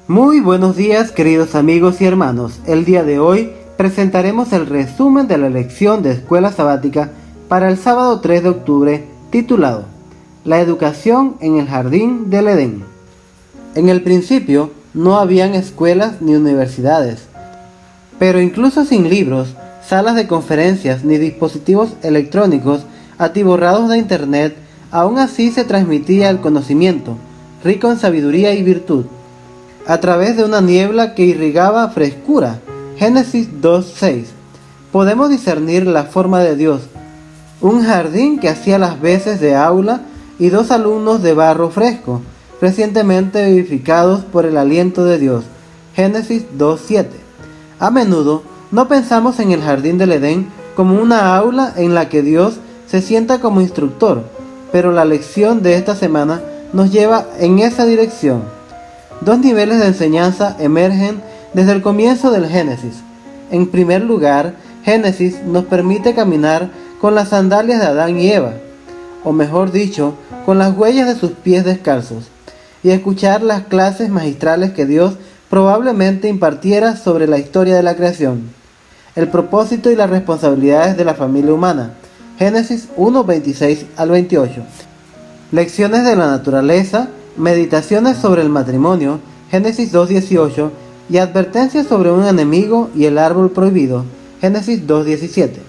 Muy buenos días, queridos amigos y hermanos. El día de hoy presentaremos el resumen de la lección de escuela sabática para el sábado 3 de octubre, titulado La educación en el jardín del Edén. En el principio no habían escuelas ni universidades, pero incluso sin libros, salas de conferencias ni dispositivos electrónicos atiborrados de internet, aún así se transmitía el conocimiento, rico en sabiduría y virtud, a través de una niebla que irrigaba frescura. Génesis 2:6. Podemos discernir la forma de Dios, un jardín que hacía las veces de aula y dos alumnos de barro fresco, recientemente vivificados por el aliento de Dios. Génesis 2:7. A menudo no pensamos en el jardín del Edén como una aula en la que Dios se sienta como instructor, pero la lección de esta semana nos lleva en esa dirección. Dos niveles de enseñanza emergen desde el comienzo del Génesis. En primer lugar, Génesis nos permite caminar con las sandalias de Adán y Eva, o mejor dicho, con las huellas de sus pies descalzos, y escuchar las clases magistrales que Dios probablemente impartiera sobre la historia de la creación, el propósito y las responsabilidades de la familia humana. Génesis 1:26 al 28. Lecciones de la naturaleza, meditaciones sobre el matrimonio, Génesis 2:18, y advertencias sobre un enemigo y el árbol prohibido, Génesis 2:17.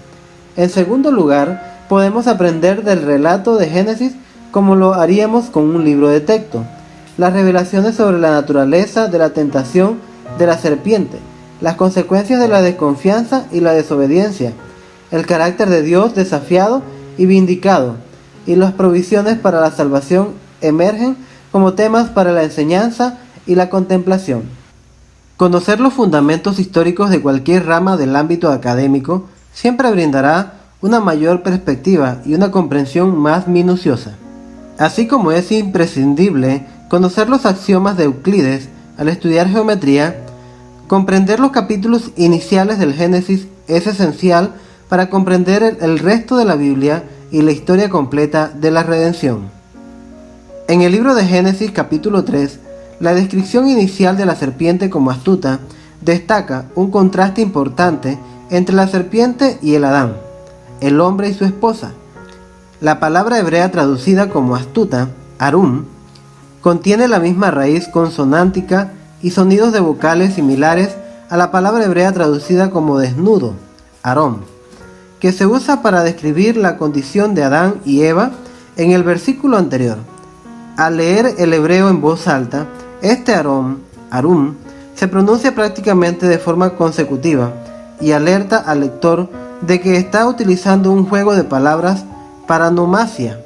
En segundo lugar, podemos aprender del relato de Génesis como lo haríamos con un libro de texto. Las revelaciones sobre la naturaleza de la tentación de la serpiente, las consecuencias de la desconfianza y la desobediencia, el carácter de Dios desafiado y vindicado, y las provisiones para la salvación emergen como temas para la enseñanza y la contemplación. Conocer los fundamentos históricos de cualquier rama del ámbito académico siempre brindará una mayor perspectiva y una comprensión más minuciosa. Así como es imprescindible conocer los axiomas de Euclides al estudiar geometría, comprender los capítulos iniciales del Génesis es esencial para comprender el resto de la Biblia y la historia completa de la redención. En el libro de Génesis capítulo 3, la descripción inicial de la serpiente como astuta destaca un contraste importante entre la serpiente y el Adán, el hombre y su esposa. La palabra hebrea traducida como astuta, arum, contiene la misma raíz consonántica y sonidos de vocales similares a la palabra hebrea traducida como desnudo, arom, que se usa para describir la condición de Adán y Eva en el versículo anterior. Al leer el hebreo en voz alta, este arum, se pronuncia prácticamente de forma consecutiva y alerta al lector de que está utilizando un juego de palabras para nomasia.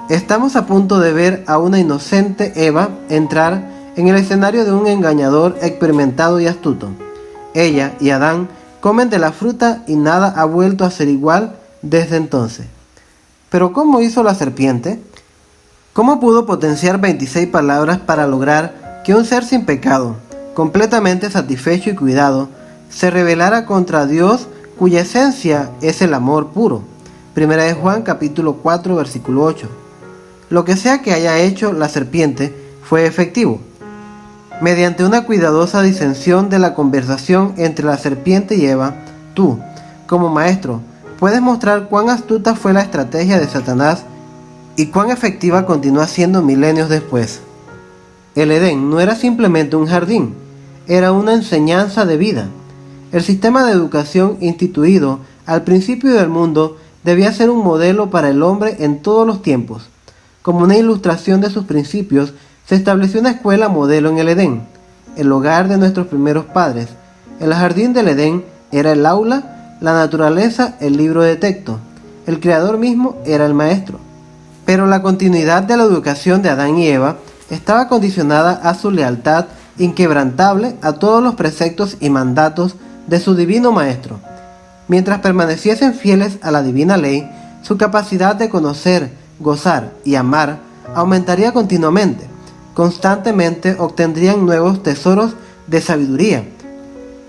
Estamos a punto de ver a una inocente Eva entrar en el escenario de un engañador experimentado y astuto. Ella y Adán comen de la fruta y nada ha vuelto a ser igual desde entonces. ¿Pero cómo hizo la serpiente? ¿Cómo pudo potenciar 26 palabras para lograr que un ser sin pecado, completamente satisfecho y cuidado, se rebelara contra Dios cuya esencia es el amor puro? Primera de Juan capítulo 4 versículo 8. Lo que sea que haya hecho la serpiente fue efectivo. Mediante una cuidadosa disensión de la conversación entre la serpiente y Eva, tú, como maestro, puedes mostrar cuán astuta fue la estrategia de Satanás y cuán efectiva continúa siendo milenios después. El Edén no era simplemente un jardín, era una enseñanza de vida. El sistema de educación instituido al principio del mundo debía ser un modelo para el hombre en todos los tiempos. Como una ilustración de sus principios, se estableció una escuela modelo en el Edén, el hogar de nuestros primeros padres. El jardín del Edén era el aula, la naturaleza el libro de texto. El creador mismo era el maestro. Pero la continuidad de la educación de Adán y Eva estaba condicionada a su lealtad inquebrantable a todos los preceptos y mandatos de su divino maestro. Mientras permaneciesen fieles a la divina ley, su capacidad de conocer, gozar y amar aumentaría continuamente. Constantemente obtendrían nuevos tesoros de sabiduría,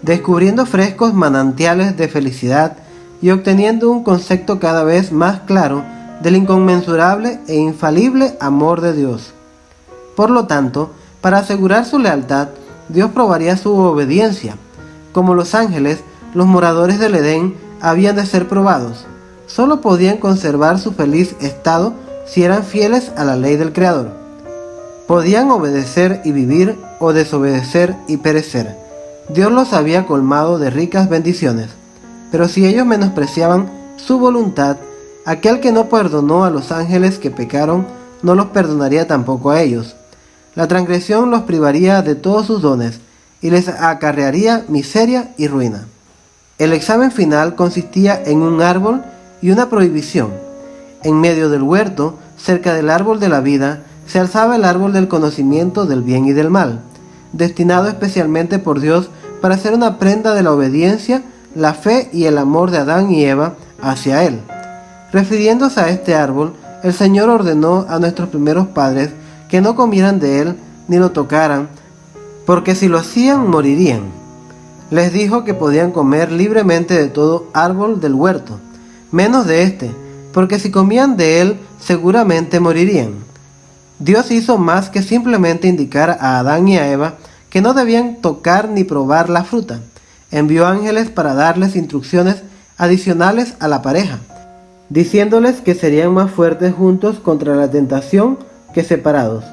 descubriendo frescos manantiales de felicidad y obteniendo un concepto cada vez más claro del inconmensurable e infalible amor de Dios. Por lo tanto, para asegurar su lealtad, Dios probaría su obediencia. Como los ángeles, los moradores del Edén habían de ser probados. Solo podían conservar su feliz estado si eran fieles a la ley del Creador. Podían obedecer y vivir o desobedecer y perecer. Dios los había colmado de ricas bendiciones, pero si ellos menospreciaban su voluntad, aquel que no perdonó a los ángeles que pecaron, no los perdonaría tampoco a ellos. La transgresión los privaría de todos sus dones y les acarrearía miseria y ruina. El examen final consistía en un árbol y una prohibición. En medio del huerto, cerca del árbol de la vida, se alzaba el árbol del conocimiento del bien y del mal, destinado especialmente por Dios para ser una prenda de la obediencia, la fe y el amor de Adán y Eva hacia Él. Refiriéndose a este árbol, el Señor ordenó a nuestros primeros padres que no comieran de él ni lo tocaran, porque si lo hacían morirían. Les dijo que podían comer libremente de todo árbol del huerto, menos de este, porque si comían de él seguramente morirían. Dios hizo más que simplemente indicar a Adán y a Eva que no debían tocar ni probar la fruta. Envió ángeles para darles instrucciones adicionales a la pareja, diciéndoles que serían más fuertes juntos contra la tentación que separados.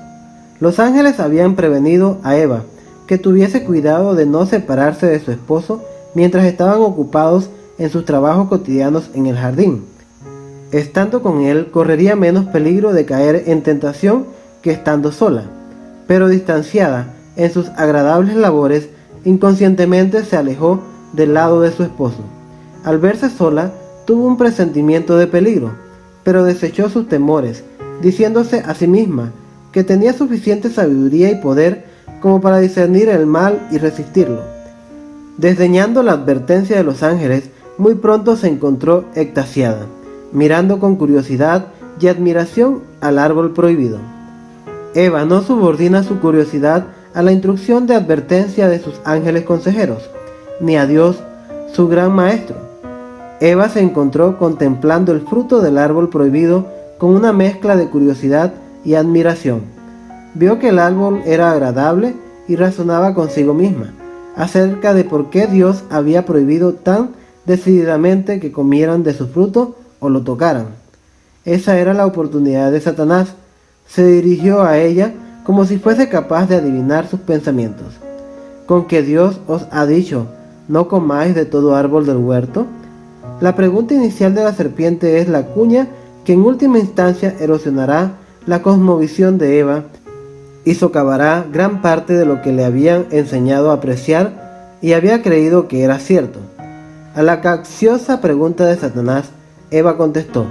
Los ángeles habían prevenido a Eva que tuviese cuidado de no separarse de su esposo mientras estaban ocupados en sus trabajos cotidianos en el jardín. Estando con él, correría menos peligro de caer en tentación que estando sola, pero distanciada en sus agradables labores, inconscientemente se alejó del lado de su esposo. Al verse sola, tuvo un presentimiento de peligro, pero desechó sus temores, diciéndose a sí misma que tenía suficiente sabiduría y poder como para discernir el mal y resistirlo. Desdeñando la advertencia de los ángeles, muy pronto se encontró extasiada, mirando con curiosidad y admiración al árbol prohibido. Eva no subordina su curiosidad a la instrucción de advertencia de sus ángeles consejeros, ni a Dios, su gran maestro. Eva se encontró contemplando el fruto del árbol prohibido con una mezcla de curiosidad y admiración. Vio que el árbol era agradable y razonaba consigo misma acerca de por qué Dios había prohibido tan decididamente que comieran de su fruto o lo tocaran. Esa era la oportunidad de Satanás. Se dirigió a ella como si fuese capaz de adivinar sus pensamientos. ¿Con que Dios os ha dicho, no comáis de todo árbol del huerto? La pregunta inicial de la serpiente es la cuña que en última instancia erosionará la cosmovisión de Eva y socavará gran parte de lo que le habían enseñado a apreciar y había creído que era cierto. A la capciosa pregunta de Satanás, Eva contestó: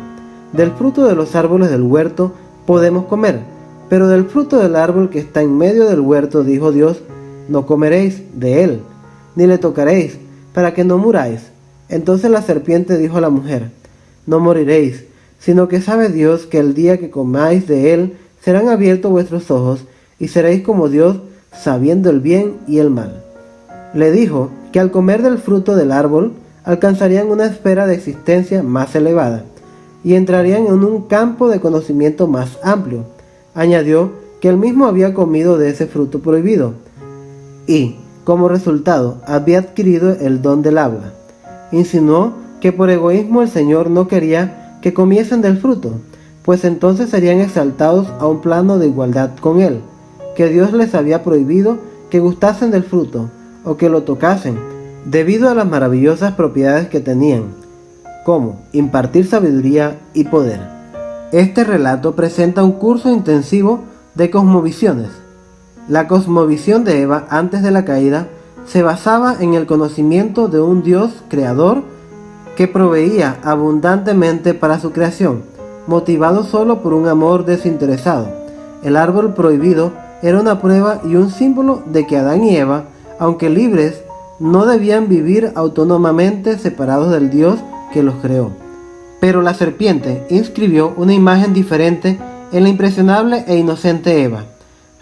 del fruto de los árboles del huerto podemos comer, pero del fruto del árbol que está en medio del huerto, dijo Dios, no comeréis de él, ni le tocaréis, para que no muráis. Entonces la serpiente dijo a la mujer: no moriréis, sino que sabe Dios que el día que comáis de él serán abiertos vuestros ojos, y seréis como Dios, sabiendo el bien y el mal. Le dijo que al comer del fruto del árbol alcanzarían una esfera de existencia más elevada y entrarían en un campo de conocimiento más amplio. Añadió que él mismo había comido de ese fruto prohibido y, como resultado, había adquirido el don del habla. Insinuó que por egoísmo el Señor no quería que comiesen del fruto, pues entonces serían exaltados a un plano de igualdad con él, que Dios les había prohibido que gustasen del fruto o que lo tocasen, debido a las maravillosas propiedades que tenían, como impartir sabiduría y poder. Este relato presenta un curso intensivo de cosmovisiones. La cosmovisión de Eva antes de la caída se basaba en el conocimiento de un Dios creador que proveía abundantemente para su creación, motivado solo por un amor desinteresado. El árbol prohibido era una prueba y un símbolo de que Adán y Eva, aunque libres, no debían vivir autónomamente separados del Dios que los creó. Pero la serpiente inscribió una imagen diferente en la impresionable e inocente Eva.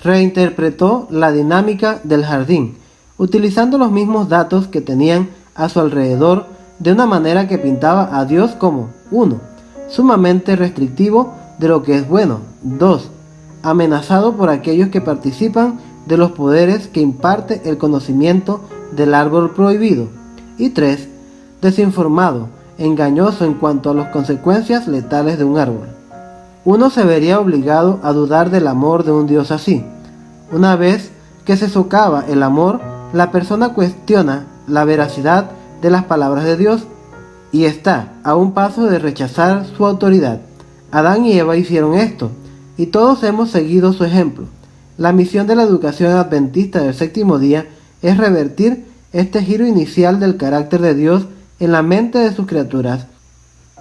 Reinterpretó la dinámica del jardín, utilizando los mismos datos que tenían a su alrededor de una manera que pintaba a Dios como 1. Sumamente restrictivo de lo que es bueno, 2. Amenazado por aquellos que participan de los poderes que imparte el conocimiento del árbol prohibido. Y 3. Desinformado, engañoso en cuanto a las consecuencias letales de un árbol. Uno se vería obligado a dudar del amor de un Dios así. Una vez que se socava el amor, la persona cuestiona la veracidad de las palabras de Dios y está a un paso de rechazar su autoridad. Adán y Eva hicieron esto, y todos hemos seguido su ejemplo. La misión de la educación adventista del séptimo día es revertir este giro inicial del carácter de Dios en la mente de sus criaturas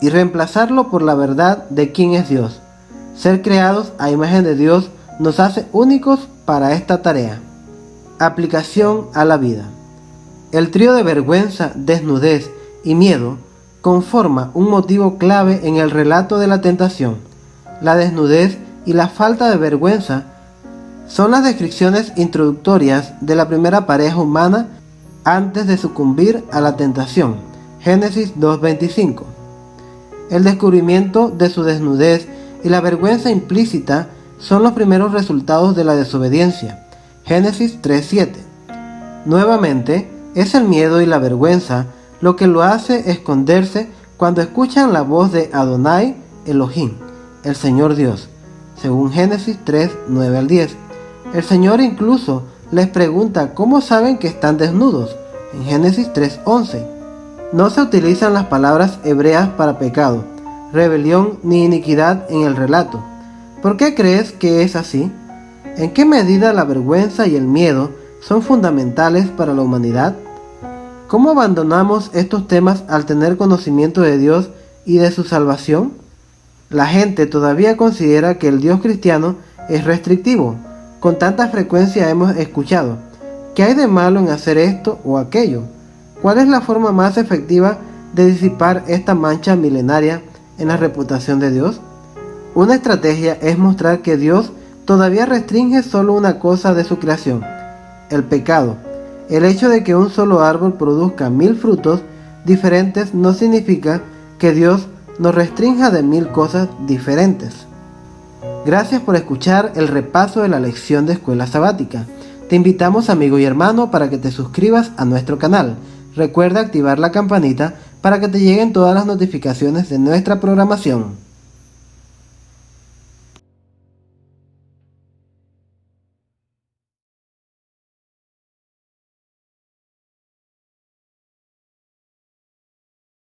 y reemplazarlo por la verdad de quién es Dios. Ser creados a imagen de Dios nos hace únicos para esta tarea. Aplicación a la vida. El trío de vergüenza, desnudez y miedo conforma un motivo clave en el relato de la tentación. La desnudez y la falta de vergüenza son las descripciones introductorias de la primera pareja humana antes de sucumbir a la tentación. Génesis 2:25. El descubrimiento de su desnudez y la vergüenza implícita son los primeros resultados de la desobediencia. Génesis 3:7. Nuevamente, es el miedo y la vergüenza lo que lo hace esconderse cuando escuchan la voz de Adonai Elohim, el Señor Dios, según Génesis 3:9-10. El Señor incluso les pregunta cómo saben que están desnudos, en Génesis 3:11. No se utilizan las palabras hebreas para pecado, rebelión ni iniquidad en el relato. ¿Por qué crees que es así? ¿En qué medida la vergüenza y el miedo son fundamentales para la humanidad? ¿Cómo abandonamos estos temas al tener conocimiento de Dios y de su salvación? La gente todavía considera que el Dios cristiano es restrictivo. Con tanta frecuencia hemos escuchado: ¿qué hay de malo en hacer esto o aquello? ¿Cuál es la forma más efectiva de disipar esta mancha milenaria en la reputación de Dios? Una estrategia es mostrar que Dios todavía restringe solo una cosa de su creación: el pecado. El hecho de que un solo árbol produzca 1000 frutos diferentes no significa que Dios nos restrinja de 1000 cosas diferentes. Gracias por escuchar el repaso de la lección de Escuela Sabática. Te invitamos, amigo y hermano, para que te suscribas a nuestro canal. Recuerda activar la campanita para que te lleguen todas las notificaciones de nuestra programación.